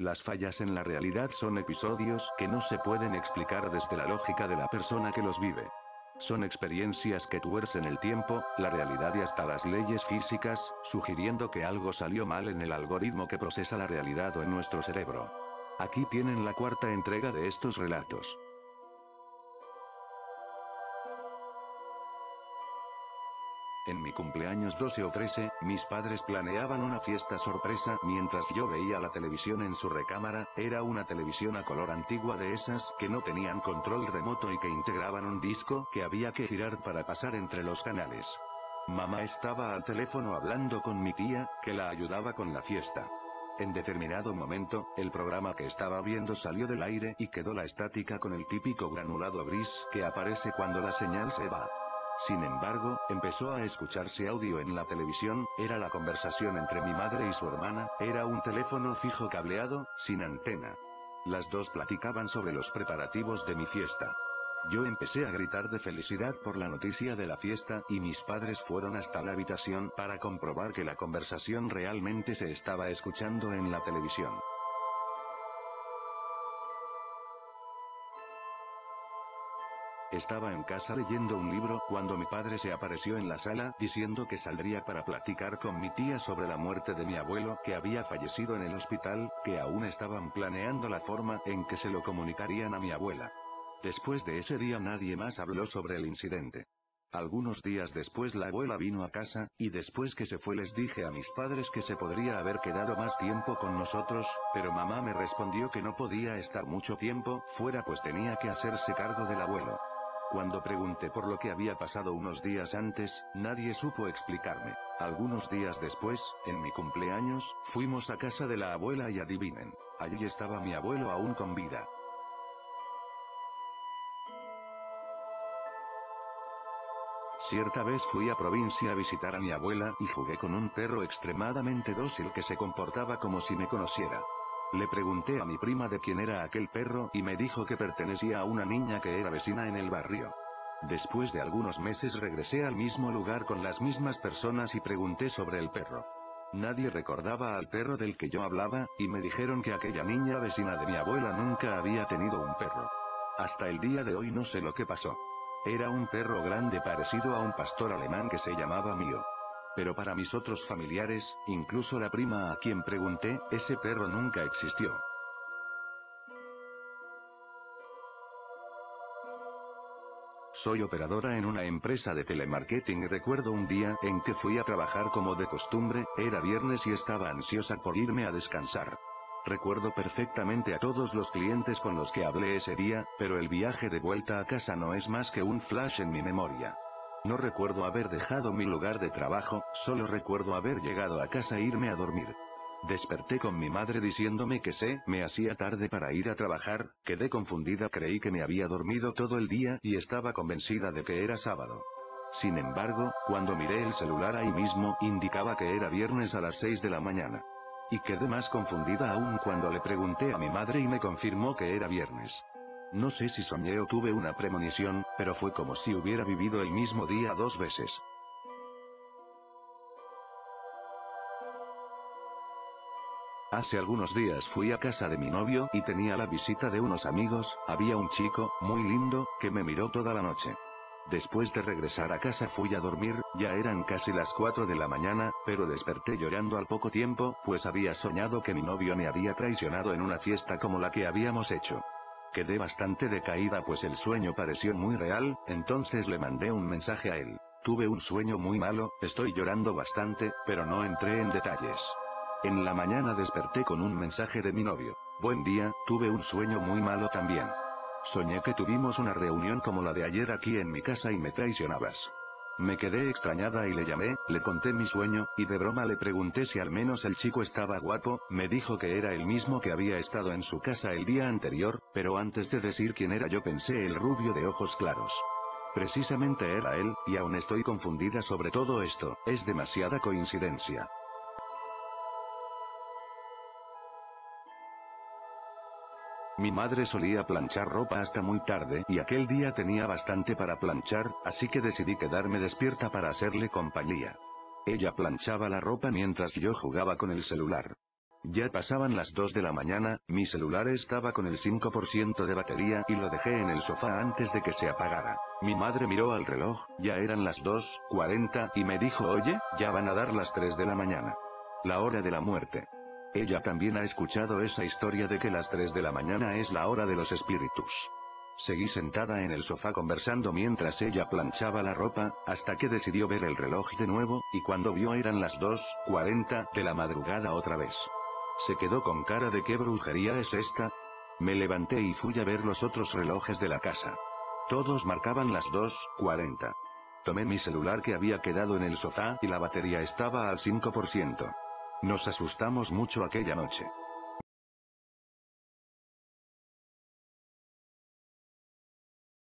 Las fallas en la realidad son episodios que no se pueden explicar desde la lógica de la persona que los vive. Son experiencias que tuercen el tiempo, la realidad y hasta las leyes físicas, sugiriendo que algo salió mal en el algoritmo que procesa la realidad o en nuestro cerebro. Aquí tienen la cuarta entrega de estos relatos. En mi cumpleaños 12 o 13, mis padres planeaban una fiesta sorpresa mientras yo veía la televisión en su recámara. Era una televisión a color antigua de esas que no tenían control remoto y que integraban un disco que había que girar para pasar entre los canales. Mamá estaba al teléfono hablando con mi tía, que la ayudaba con la fiesta. En determinado momento, el programa que estaba viendo salió del aire y quedó la estática con el típico granulado gris que aparece cuando la señal se va. Sin embargo, empezó a escucharse audio en la televisión. Era la conversación entre mi madre y su hermana. Era un teléfono fijo cableado, sin antena. Las dos platicaban sobre los preparativos de mi fiesta. Yo empecé a gritar de felicidad por la noticia de la fiesta y mis padres fueron hasta la habitación para comprobar que la conversación realmente se estaba escuchando en la televisión. Estaba en casa leyendo un libro cuando mi padre se apareció en la sala diciendo que saldría para platicar con mi tía sobre la muerte de mi abuelo que había fallecido en el hospital, que aún estaban planeando la forma en que se lo comunicarían a mi abuela. Después de ese día nadie más habló sobre el incidente. Algunos días después la abuela vino a casa, y después que se fue les dije a mis padres que se podría haber quedado más tiempo con nosotros, pero mamá me respondió que no podía estar mucho tiempo fuera pues tenía que hacerse cargo del abuelo. Cuando pregunté por lo que había pasado unos días antes, nadie supo explicarme. Algunos días después, en mi cumpleaños, fuimos a casa de la abuela y adivinen, allí estaba mi abuelo aún con vida. Cierta vez fui a provincia a visitar a mi abuela y jugué con un perro extremadamente dócil que se comportaba como si me conociera. Le pregunté a mi prima de quién era aquel perro y me dijo que pertenecía a una niña que era vecina en el barrio. Después de algunos meses regresé al mismo lugar con las mismas personas y pregunté sobre el perro. Nadie recordaba al perro del que yo hablaba, y me dijeron que aquella niña vecina de mi abuela nunca había tenido un perro. Hasta el día de hoy no sé lo que pasó. Era un perro grande parecido a un pastor alemán que se llamaba Mío. Pero para mis otros familiares, incluso la prima a quien pregunté, ese perro nunca existió. Soy operadora en una empresa de telemarketing y recuerdo un día en que fui a trabajar como de costumbre. Era viernes y estaba ansiosa por irme a descansar. Recuerdo perfectamente a todos los clientes con los que hablé ese día, pero el viaje de vuelta a casa no es más que un flash en mi memoria. No recuerdo haber dejado mi lugar de trabajo, solo recuerdo haber llegado a casa e irme a dormir. Desperté con mi madre diciéndome que me hacía tarde para ir a trabajar. Quedé confundida, creí que me había dormido todo el día y estaba convencida de que era sábado. Sin embargo, cuando miré el celular ahí mismo, indicaba que era viernes a las 6 de la mañana. Y quedé más confundida aún cuando le pregunté a mi madre y me confirmó que era viernes. No sé si soñé o tuve una premonición, pero fue como si hubiera vivido el mismo día 2 veces. Hace algunos días fui a casa de mi novio y tenía la visita de unos amigos. Había un chico, muy lindo, que me miró toda la noche. Después de regresar a casa fui a dormir, ya eran casi las 4 de la mañana, pero desperté llorando al poco tiempo, pues había soñado que mi novio me había traicionado en una fiesta como la que habíamos hecho. Quedé bastante decaída pues el sueño pareció muy real, entonces le mandé un mensaje a él. Tuve un sueño muy malo, estoy llorando bastante, pero no entré en detalles. En la mañana desperté con un mensaje de mi novio. Buen día, tuve un sueño muy malo también. Soñé que tuvimos una reunión como la de ayer aquí en mi casa y me traicionabas. Me quedé extrañada y le llamé, le conté mi sueño, y de broma le pregunté si al menos el chico estaba guapo. Me dijo que era el mismo que había estado en su casa el día anterior, pero antes de decir quién era yo pensé el rubio de ojos claros. Precisamente era él, y aún estoy confundida sobre todo esto, es demasiada coincidencia. Mi madre solía planchar ropa hasta muy tarde y aquel día tenía bastante para planchar, así que decidí quedarme despierta para hacerle compañía. Ella planchaba la ropa mientras yo jugaba con el celular. Ya pasaban las 2 de la mañana, mi celular estaba con el 5% de batería y lo dejé en el sofá antes de que se apagara. Mi madre miró al reloj, ya eran las 2:40 y me dijo: oye, ya van a dar las 3 de la mañana. La hora de la muerte. Ella también ha escuchado esa historia de que las 3 de la mañana es la hora de los espíritus. Seguí sentada en el sofá conversando mientras ella planchaba la ropa, hasta que decidió ver el reloj de nuevo, y cuando vio eran las 2:40 de la madrugada otra vez. Se quedó con cara de ¿qué brujería es esta? Me levanté y fui a ver los otros relojes de la casa. Todos marcaban las 2:40. Tomé mi celular que había quedado en el sofá y la batería estaba al 5%. Nos asustamos mucho aquella noche.